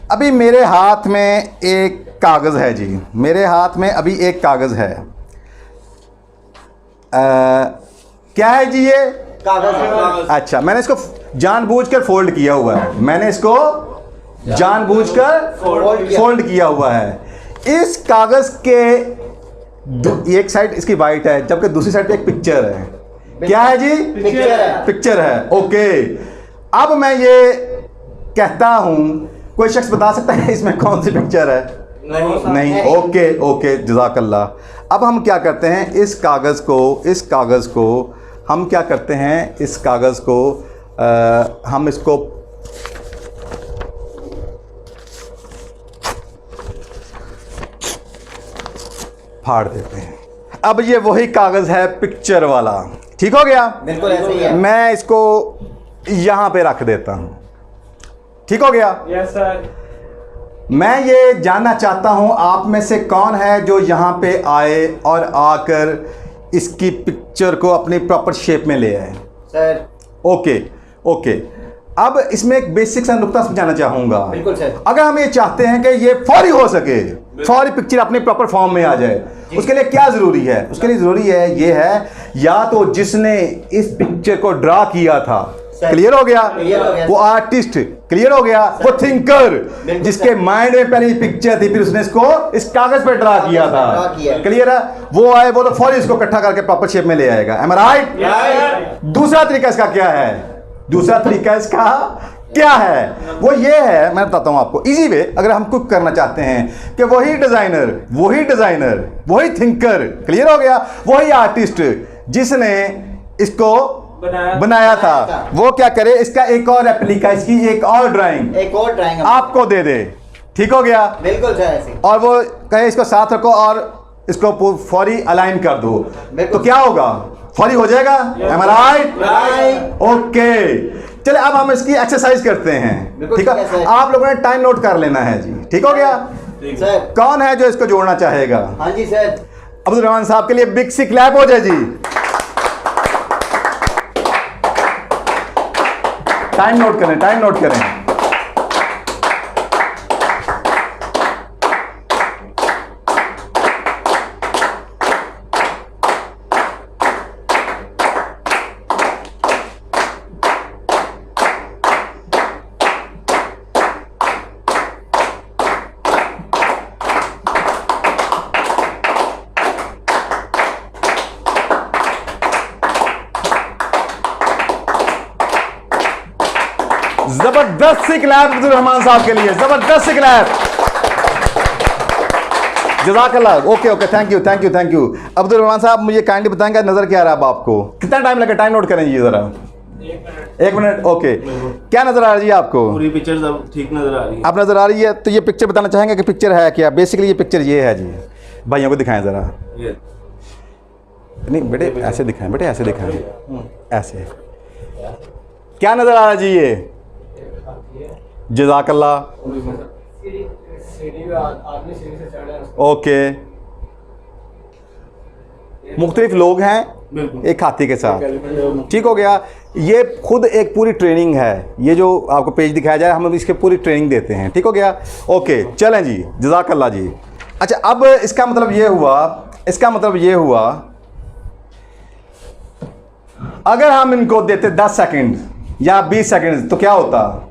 अभी मेरे हाथ में एक कागज़ है जी, मेरे हाथ में अभी एक कागज़ है। क्या है जी ये? कागज़। अच्छा, मैंने इसको जानबूझकर फोल्ड किया हुआ है, मैंने इसको जानबूझकर फोल्ड किया हुआ है। इस कागज़ के एक साइड इसकी वाइट है, जबकि दूसरी साइड पे एक पिक्चर है। क्या है जी? पिक्चर है। पिक्चर है, ओके। अब मैं ये कहता हूं, कोई शख्स बता सकता है इसमें कौन सी पिक्चर है? नहीं। ओके ओके, जज़ाकल्लाह। अब हम क्या करते हैं, इस कागज़ को हम क्या करते हैं, इस कागज़ को हम इसको फाड़ देते हैं। अब ये वही कागज़ है पिक्चर वाला, ठीक हो गया? बिल्कुल ऐसे ही है। मैं इसको यहाँ पे रख देता हूँ, ठीक हो गया? Yes sir. मैं ये जानना चाहता हूँ आप में से कौन है जो यहाँ पे आए और आकर इसकी पिक्चर को अपनी प्रॉपर शेप में ले आए? सर। Okay okay. अब इसमें एक बेसिक सा नुक्ता समझाना चाहूँगा। बिल्कुल सर। अगर हम ये चाहते हैं कि ये फौरी हो सके, फौरी पिक्चर अपनी प्रॉपर फॉर्म में आ जाए, उसके लिए क्या ज़रूरी है? उसके लिए ज़रूरी है ये है, या तो जिसने इस पिक्चर को ड्रा किया था, क्लियर हो गया, वो आर्टिस्ट, क्लियर हो गया, वो थिंकर जिसके माइंड में पहले पिक्चर थी, फिर उसने इसको इस कागज पे ड्रा किया था, क्लियर है, वो आए, वो तो फौरी इसको इकट्ठा करके प्रॉपर शेप में ले आएगा। एम आई राइट? दूसरा तरीका इसका क्या है? दूसरा तरीका इसका क्या है? वो ये है, मैं बताता हूं आपको इजी वे। अगर हम कुछ करना चाहते हैं कि वही डिजाइनर, वही थिंकर, क्लियर हो गया, वही आर्टिस्ट जिसने इसको बनाया था, वो क्या करे, इसका एक और रेप्लिका, इसकी एक और ड्राइंग आपको दे दे, ठीक हो गया? बिल्कुल सर ऐसे। और वो कहे इसको साथ रखो और इसको फौरी अलाइन कर दो, तो क्या होगा? फौरी हो जाएगा। एम आई राइट? ओके, चले अब हम इसकी एक्सरसाइज करते हैं, ठीक है? आप लोगों ने टाइम नोट कर लेना है जी, ठीक हो गया? सर। कौन है जो इसको जोड़ना चाहेगा? हाँ जी सर। अब्दुल रहमान साहब के लिए बिग सी क्लैप हो जाए जी। टाइम नोट करें। जबरदस्त सी क्लैप अब्दुल रहमान साहब के लिए, जबरदस्त सी क्लैप, जज़ाकल्लाह। Okay okay, thank you. Abdul Rahman साहब मुझे काइंडली बताएंगे नजर क्या आ रहा है अब आपको? कितना टाइम लगे? टाइम नोट करें जी जरा। 1 मिनट। ओके, क्या नजर आ रही है आपको? पूरी पिक्चर सब ठीक नजर आ रही है। आप नजर आ रही है, तो ये पिक्चर बताना चाहेंगे कि पिक्चर है क्या? बेसिकली ये पिक्चर ये है जी, भाइयों को दिखाएं जरा। नहीं बेटे ऐसे दिखाएं, ऐसे। क्या नजर आ रहा है जी ये? जज़ाकल्लाह। ओके, मुख्तलिफ लोग हैं एक हाथी के साथ, ठीक हो गया? ये खुद एक पूरी ट्रेनिंग है, ये जो आपको पेज दिखाया जाए हम इसके पूरी ट्रेनिंग देते हैं, ठीक हो गया? ओके, चलें जी, जज़ाकल्लाह जी। अच्छा, अब इसका मतलब ये हुआ अगर हम इनको देते 10 सेकंड या 20 सेकंड तो क्या होता?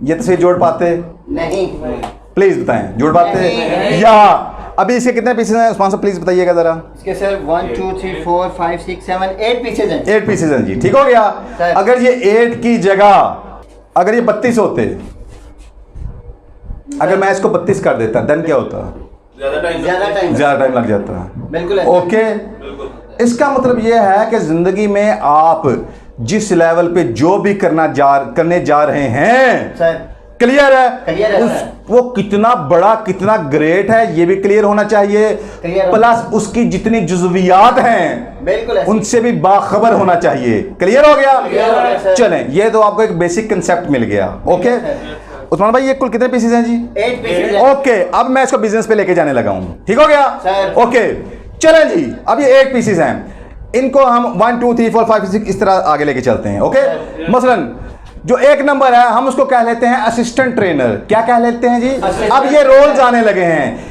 ये तस्वीर जोड़ पाते? नहीं। प्लीज बताएं, जोड़ पाते? या अभी इसके कितने पीसेस हैं उस्मान साहब, प्लीज बताइएगा जरा। इसके सर 1 2 3 4 5 6 7 8 पीसेज हैं। 8 पीसेज हैं जी, ठीक हो गया? अगर ये 8 की जगह अगर ये 32 होते, अगर मैं इसको 32 कर देता, देन क्या होता? ज्यादा टाइम लग जाता। बिल्कुल। ओके, इसका मतलब ये है कि जिंदगी में आप जिस लेवल पे जो भी करने जा रहे हैं सर, क्लियर है? वो कितना बड़ा, कितना ग्रेट है, ये भी क्लियर होना चाहिए। प्लस उसकी जितनी जुज़वियात हैं बिल्कुल उनसे भी बाखबर होना चाहिए। क्लियर हो गया? चलें, ये तो आपको एक बेसिक कंसेप्ट मिल गया। ओके उस्मान भाई, ये कुल कितने पीसेस हैं जी? 8 पीसेज। ओके, अब मैं इसको बिजनेस पे लेके जाने लगा हूं, ठीक हो गया? ओके, चलें जी, अब ये 8 पीसेस हैं, इनको हम 1 2 3 4 5 6 इस तरह आगे लेके चलते हैं। ओके, मसलन जो एक नंबर है हम उसको कह लेते हैं असिस्टेंट ट्रेनर। क्या कह लेते हैं जी? अब ये रोल्स आने लगे हैं।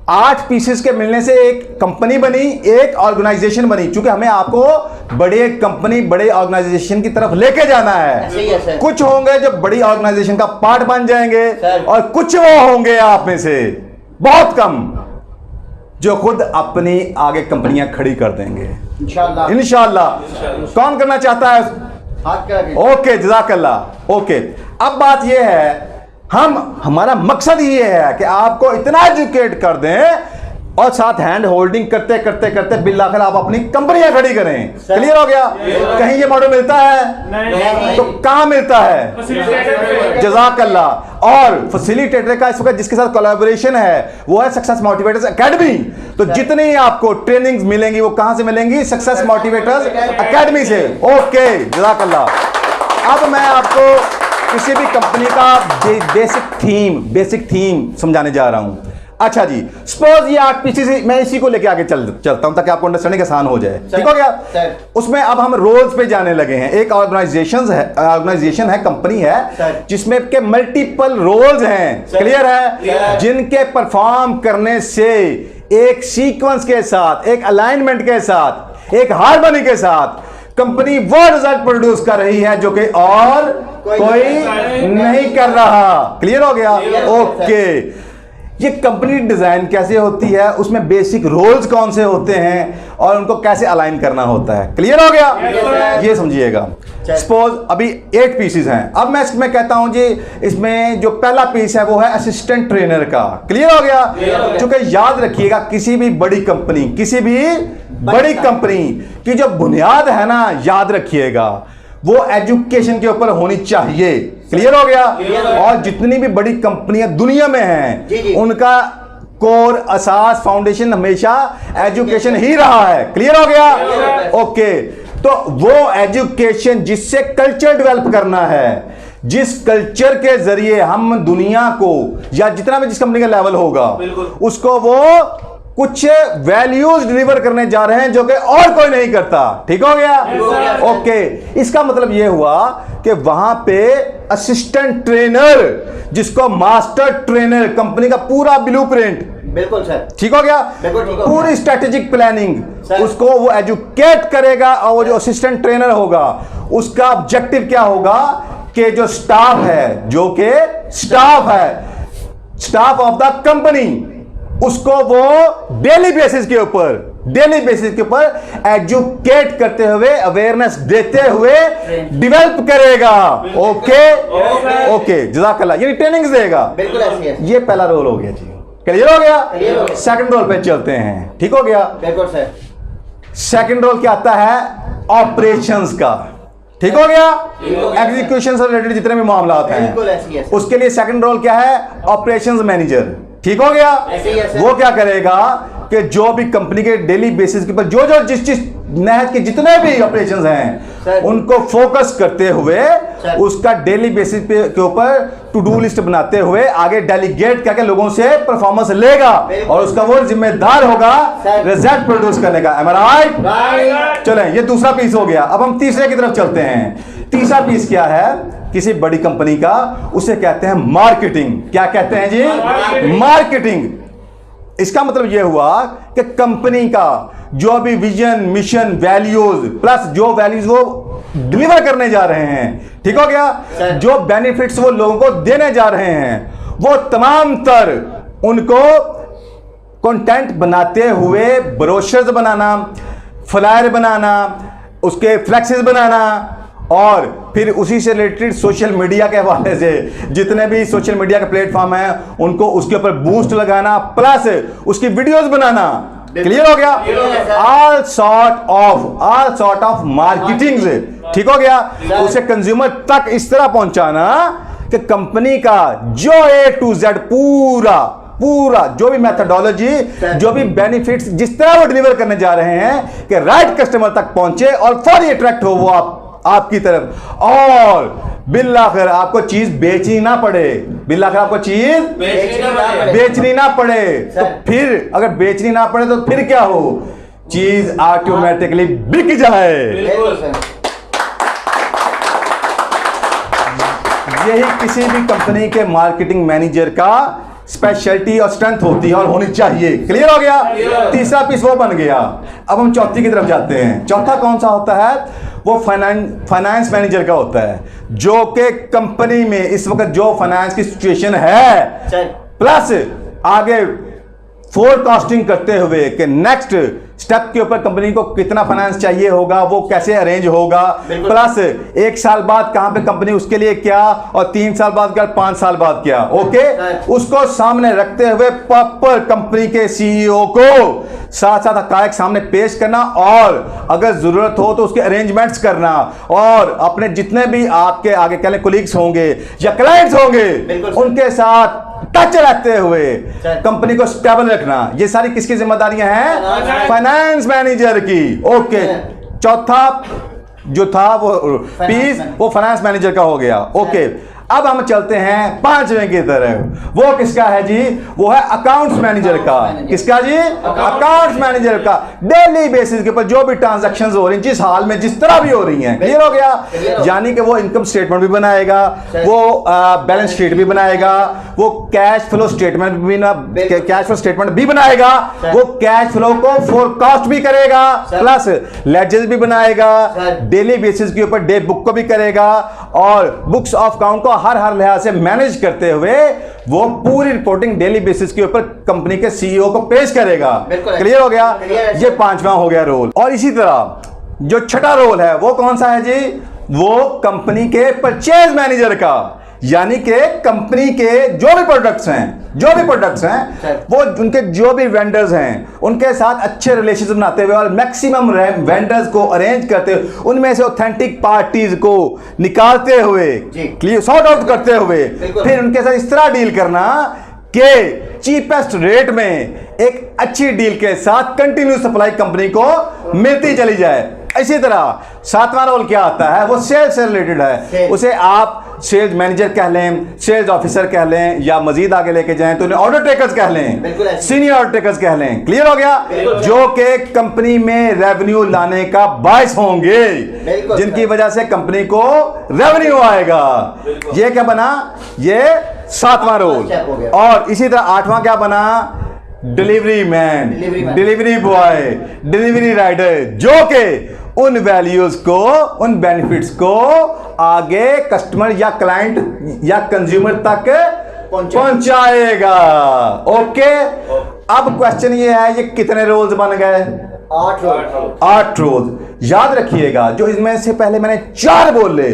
8 पीसेस के मिलने से एक कंपनी बनी, एक ऑर्गेनाइजेशन बनी। चूंकि हमें आपको बड़े कंपनी, बड़े ऑर्गेनाइजेशन की तरफ लेके जाना है। कुछ होंगे जो बड़ी ऑर्गेनाइजेशन का पार्ट बन जाएंगे और कुछ वो होंगे आप में से बहुत कम जो खुद अपनी आगे कंपनियां खड़ी कर देंगे इंशाल्लाह। कौन करना चाहता है? ओके, जज़ाकल्लाह। ओके, अब बात यह है, हमारा मकसद ये है कि आपको इतना एजुकेट कर दें और साथ हैंड होल्डिंग करते करते करते बिल्लाखिर आप अपनी कंपनियां खड़ी करें। क्लियर हो गया? कहीं ये मॉडल मिलता है? नहीं। तो कहां मिलता है? जज़ाकल्लाह। और फैसिलिटेटर का इस वक्त जिसके साथ कोलैबोरेशन है वो है सक्सेस मोटिवेटर्स एकेडमी। तो जितनी आपको ट्रेनिंग्स मिलेंगी वो कहां से मिलेंगी? सक्सेस मोटिवेटर्स एकेडमी से। ओके, जज़ाकल्लाह। अब मैं आपको किसी भी कंपनी का बेसिक थीम समझाने जा रहा हूं। अच्छा जी, सपोज ये 8 पीसेस, मैं इसी को लेके आगे चलता हूं ताकि आपको अंडरस्टैंडिंग आसान हो जाए। ठीक हो गया? उसमें अब हम रोल्स पे जाने लगे हैं। एक ऑर्गेनाइजेशन है, कंपनी है जिसमें के मल्टीपल रोल्स हैं। क्लियर है? जिनके परफॉर्म करने से एक सीक्वेंस के साथ, एक अलाइनमेंट के साथ, एक हार्मनी के साथ कंपनी वो रिजल्ट प्रोड्यूस कर रही है जो कि और कोई नहीं कर रहा। क्लियर हो गया? ओके। ये कंपनी डिजाइन कैसे होती है, उसमें बेसिक रोल्स कौन से होते हैं और उनको कैसे अलाइन करना होता है। क्लियर हो गया? ये समझिएगा। सपोज अभी 8 पीसेस हैं। अब मैं इसमें कहता हूं जी, इसमें जो पहला पीस है वो है असिस्टेंट ट्रेनर का। क्लियर हो गया? क्योंकि याद रखिएगा, किसी भी बड़ी कंपनी की जो बुनियाद है ना, याद रखिएगा वो एजुकेशन के ऊपर होनी चाहिए। क्लियर हो गया? और जितनी भी बड़ी कंपनियां दुनिया में हैं उनका कोर, असास, फाउंडेशन हमेशा एजुकेशन ही रहा है। क्लियर हो गया? ओके। तो वो एजुकेशन जिससे कल्चर डेवलप करना है, जिस कल्चर के जरिए हम दुनिया को, या जितना भी जिस कंपनी का लेवल होगा उसको वो कुछ वैल्यूज डिलीवर करने जा रहे हैं जो कि और कोई नहीं करता। ठीक हो गया? ओके। इसका मतलब यह हुआ कि वहां पे असिस्टेंट ट्रेनर, जिसको मास्टर ट्रेनर, कंपनी का पूरा ब्लूप्रिंट, बिल्कुल सर, ठीक हो गया, पूरी स्ट्रेटेजिक प्लानिंग, उसको वो एजुकेट करेगा। और वो जो असिस्टेंट ट्रेनर होगा उसका ऑब्जेक्टिव क्या होगा कि जो स्टाफ है, जो कि स्टाफ ऑफ द कंपनी, उसको वो डेली बेसिस के ऊपर एजुकेट करते हुए, अवेयरनेस देते हुए डेवलप करेगा। ओके, जज़ाकल्लाह। यानी ट्रेनिंग्स देगा। बिल्कुल ऐसी है। ये पहला रोल हो गया जी। क्लियर हो गया? सेकंड रोल पे चलते हैं। ठीक हो गया? बिल्कुल सर। सेकंड रोल क्या आता है? ऑपरेशंस का। ठीक हो गया? एग्जीक्यूशन से रिलेटेड जितने भी मामला हैं उसके लिए सेकंड रोल क्या है? Operations manager. ठीक हो गया? वो क्या करेगा कि जो भी कंपनी के डेली बेसिस के ऊपर जो जिस नहज के जितने भी ऑपरेशंस हैं उनको फोकस करते हुए उसका डेली बेसिस के ऊपर टू डू लिस्ट बनाते हुए आगे डेलीगेट करके लोगों से परफॉर्मेंस लेगा और उसका वो जिम्मेदार होगा रिजल्ट प्रोड्यूस करने का। एम आई राइट? चलें, ये दूसरा पीस हो गया। अब हम तीसरे की तरफ चलते हैं। तीसरा पीस क्या है? किसी बड़ी कंपनी का, उसे कहते हैं मार्केटिंग। क्या कहते हैं जी? मार्केटिंग। इसका मतलब यह हुआ कि कंपनी का जो भी विजन, मिशन, वैल्यूज, प्लस जो वैल्यूज वो डिलीवर करने जा रहे हैं, ठीक हो गया, जो बेनिफिट्स वो लोगों को देने जा रहे हैं, वो तमाम तर उनको कंटेंट बनाते हुए ब्रोशर्स बनाना, फ्लायर बनाना, उसके फ्लैक्सेस बनाना, और फिर उसी से रिलेटेड सोशल मीडिया के हवाले से जितने भी सोशल मीडिया के प्लेटफॉर्म हैं उनको उसके ऊपर बूस्ट लगाना, प्लस उसकी वीडियोस बनाना। क्लियर हो गया? All sort of marketing. ठीक हो गया? उसे कंज्यूमर तक इस तरह पहुंचाना कि कंपनी का जो A to Z पूरा जो भी मेथोडोलॉजी, जो भी बेनिफिट्स, जिस तरह वो डिलीवर करने जा रहे हैं कि राइट कस्टमर तक पहुंचे और फौरी अट्रैक्ट हो वो आपकी तरफ, और बिल्लाखिर आपको चीज बेचनी ना पड़े। बिल्लाखिर आपको चीज बेचनी ना पड़े। तो फिर अगर बेचनी ना पड़े तो फिर क्या हो? चीज ऑटोमेटिकली बिक जाए। यही किसी भी कंपनी के मार्केटिंग मैनेजर का स्पेशलिटी और स्ट्रेंथ होती है और होनी चाहिए। क्लियर हो गया? तीसरा पीस वो बन गया। अब हम चौथी की तरफ जाते हैं। चौथा कौन सा होता है? वो फाइनेंस मैनेजर का होता है, जो कि कंपनी में इस वक्त जो फाइनेंस की सिचुएशन है प्लस आगे फोरकास्टिंग करते हुए कि नेक्स्ट स्टेप के ऊपर कंपनी को कितना फाइनेंस चाहिए होगा, वो कैसे अरेंज होगा, प्लस 1 साल बाद कहां पे कंपनी उसके लिए क्या, और 3 साल बाद क्या, 5 साल बाद क्या। ओके, उसको सामने रखते हुए प्रॉपर कंपनी के सीईओ को साथ साथ हकायक सामने पेश करना, और अगर जरूरत हो तो उसके अरेंजमेंट्स करना, और अपने जितने भी आपके आगे कह लें कोलीग्स होंगे या क्लाइंट्स होंगे उनके साथ टच रखते हुए कंपनी को स्टेबल रखना। ये सारी किसकी जिम्मेदारियां हैं? फाइनेंस मैनेजर की। ओके, चौथा जो था वो पीस वो फाइनेंस मैनेजर का हो गया। ओके, अब हम चलते हैं 5वें की तरफ। वो किसका है जी? वो है अकाउंट्स मैनेजर का। किसका जी? अकाउंट्स मैनेजर का। डेली बेसिस के ऊपर जो भी ट्रांजैक्शंस हो रही हैं, जिस हाल में जिस तरह भी हो रही हैं, क्लियर हो गया? यानी कि वो इनकम स्टेटमेंट भी बनाएगा, वो बैलेंस शीट भी बनाएगा, वो कैश फ्लो स्टेटमेंट भी बनाएगा, वो कैश फ्लो को फोरकास्ट भी करेगा, प्लस लेजर्स भी बनाएगा, डेली बेसिस के ऊपर डे बुक को भी करेगा, और बुक्स ऑफ अकाउंट को हर लिहाज से मैनेज करते हुए वो पूरी रिपोर्टिंग डेली बेसिस के ऊपर कंपनी के सीईओ को पेश करेगा। क्लियर हो गया? ये 5वां हो गया रोल। और इसी तरह जो छठा रोल है वो कौन सा है जी? वो कंपनी के परचेज मैनेजर का, यानी कि कंपनी के जो भी प्रोडक्ट्स हैं वो उनके जो भी वेंडर्स हैं उनके साथ अच्छे रिलेशनशिप बनाते हुए और मैक्सिमम वेंडर्स को अरेंज करते हुए, उनमें से ऑथेंटिक पार्टीज को निकालते हुए, क्लियर सॉर्ट आउट करते हुए, फिर उनके साथ इस तरह डील करना कि चीपेस्ट रेट में एक अच्छी डील के साथ कंटिन्यू सप्लाई कंपनी को मिलती चली जाए। इसी तरह 7वां रोल क्या आता है? वो सेल्स से रिलेटेड है। उसे आप सेल्स मैनेजर कह लें, सेल्स ऑफिसर कह लें, या मजीद आगे लेके जाएं तो उन्हें ऑर्डर टेकर्स कह लें, सीनियर ऑर्डर टेकर्स कह लें। क्लियर हो गया? जो कि कंपनी में रेवेन्यू लाने का बायस होंगे, जिनकी वजह से कंपनी को रेवेन्यू आएगा। ये क्या बना? ये 7वां रोल। और इसी तरह 8वां क्या बना? Delivery man, delivery boy, delivery rider, जो कि उन वैल्यूज को, उन बेनिफिट्स को आगे कस्टमर या क्लाइंट या कंज्यूमर तक पहुंचाएगा। ओके, अब क्वेश्चन ये है, ये कितने रोल्स बन गए? 8 रोल्स। याद रखिएगा, जो इसमें से पहले मैंने 4 बोले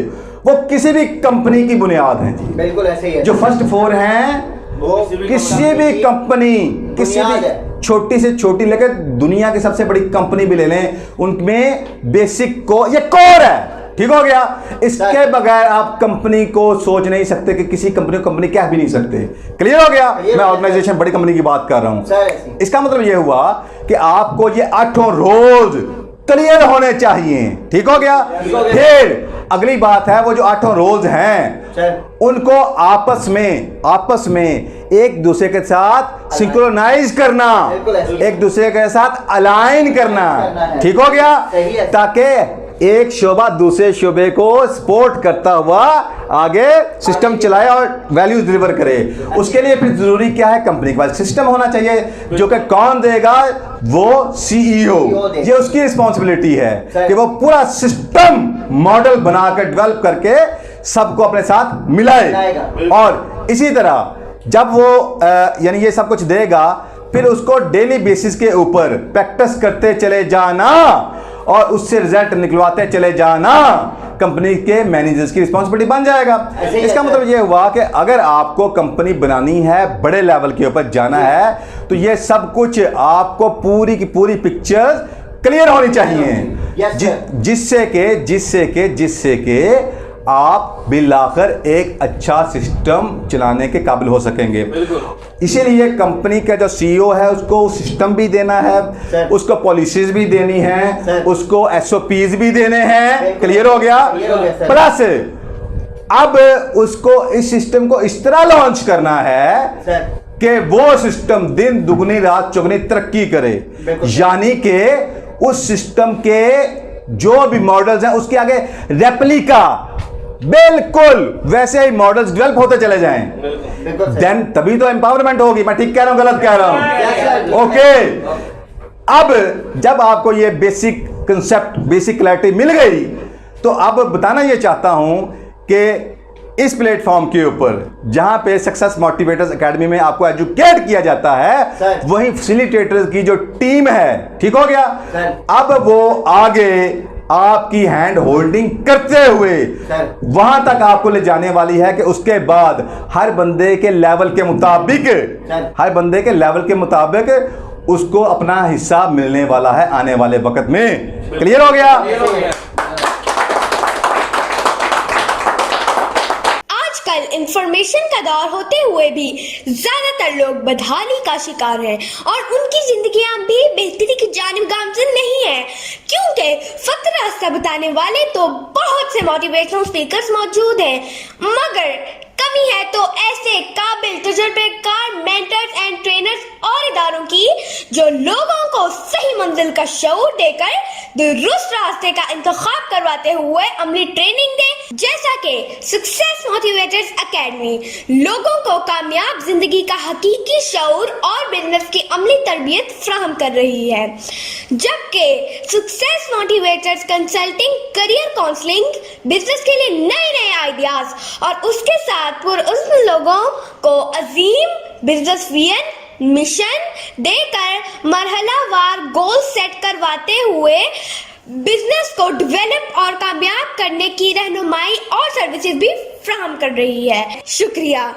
वो किसी भी कंपनी की बुनियाद है जी। बिल्कुल ऐसे ही है। जो फर्स्ट 4 हैं वो किसी भी कंपनी, किसी भी छोटी से छोटी लेकर दुनिया की सबसे बड़ी कंपनी भी ले लें, उनमें बेसिक को ये कोर है। ठीक हो गया? इसके बगैर आप कंपनी को सोच नहीं सकते कि किसी कंपनी को कंपनी कह भी नहीं सकते। क्लियर हो गया? मैं ऑर्गेनाइजेशन बड़ी कंपनी की बात कर रहा हूं। इसका मतलब यह हुआ कि आपको ये 8 रोज क्लियर होने चाहिए। ठीक हो गया? फिर अगली बात है, वो जो 8 रोल्स हैं उनको आपस में एक दूसरे के साथ सिंक्रोनाइज करना, एक दूसरे के साथ अलाइन करना। ठीक हो गया? ताकि एक शोबा दूसरे शोबे को सपोर्ट करता हुआ आगे सिस्टम चलाए और वैल्यूज डिलीवर करे। उसके लिए फिर जरूरी क्या है? कंपनी के पास सिस्टम होना चाहिए, जो कि कौन देगा? वो सीईओ। ये उसकी रिस्पॉन्सिबिलिटी है कि वो पूरा सिस्टम मॉडल बनाकर डेवलप करके सबको अपने साथ मिलाए। और इसी तरह जब वो यानी ये सब कुछ देगा, फिर उसको डेली बेसिस के ऊपर प्रैक्टिस करते चले जाना और उससे रिजल्ट निकलवाते चले जाना कंपनी के मैनेजर्स की रिस्पॉन्सिबिलिटी बन जाएगा। इसका मतलब यह हुआ कि अगर आपको कंपनी बनानी है, बड़े लेवल के ऊपर जाना है, तो ये सब कुछ आपको पूरी की पूरी पिक्चर क्लियर होनी चाहिए, जिससे के आप बिलाकर एक अच्छा सिस्टम चलाने के काबिल हो सकेंगे। इसीलिए कंपनी का जो सीईओ है उसको सिस्टम भी देना है, उसको पॉलिसीज भी देनी है, उसको एसओपीज भी देने हैं। क्लियर हो गया? प्लस अब उसको इस सिस्टम को इस तरह लॉन्च करना है कि वो सिस्टम दिन दुगनी रात चौगनी तरक्की करे, यानी कि उस सिस्टम के जो भी मॉडल्स हैं उसके आगे रेप्लिका बिल्कुल वैसे ही मॉडल्स डेवलप होते चले जाएं, बिल्कुल सर। देन तभी तो एम्पावरमेंट होगी। मैं ठीक कह रहा हूं गलत कह रहा हूं? ओके, अब जब आपको ये बेसिक कंसेप्ट, बेसिक क्लैरिटी मिल गई, तो अब बताना ये चाहता हूं कि इस प्लेटफॉर्म के ऊपर जहां पे सक्सेस मोटिवेटर्स एकेडमी में आपको एजुकेट किया जाता है, सर। वही फैसिलिटेटर्स की जो टीम है, ठीक हो गया, सर। अब वो आगे आपकी हैंड होल्डिंग करते हुए सर। वहां तक आपको ले जाने वाली है कि उसके बाद हर बंदे के लेवल के मुताबिक, सर। हर बंदे के लेवल के मुताबिक उसको अपना हिस्सा मिलने वाला है आने वाले वक्त में। क्लियर हो गया? आजकल इंफॉर्मेशन का दौर होते हुए भी ज्यादातर लोग बदहाली का शिकार हैं और उनकी जिंदगियां भी बेहतरी की जानिब गामजन नहीं है, क्योंकि फक्त रास्ता बताने वाले तो बहुत से मोटिवेशनल स्पीकर्स मौजूद हैं, मगर कमी है तो ऐसे काबिल तजुर्बेकार मेंटर्स एंड ट्रेनर्स और इदारों की जो लोगों को सही मंजिल का शऊर देकर दुरुस्त रास्ते का इंतखाब करवाते हुए अमली ट्रेनिंग दे, जैसा कि सक्सेस मोटिवेटर्स एकेडमी लोगों को कामयाब जिंदगी का हकीकी शऊर और बिजनेस की अमली तरबियत फ्राहम कर रही है। जबकि success motivators consulting, career counselling, business के लिए नए नए आइडियाज और उसके साथ पुरअज़्म लोगों को अजीम बिजनेस विजन, मिशन देकर मरहलावार गोल सेट करवाते हुए बिजनेस को डेवलप और कामयाब करने की रहनुमाई और सर्विसेज भी फ्राहम कर रही है। शुक्रिया।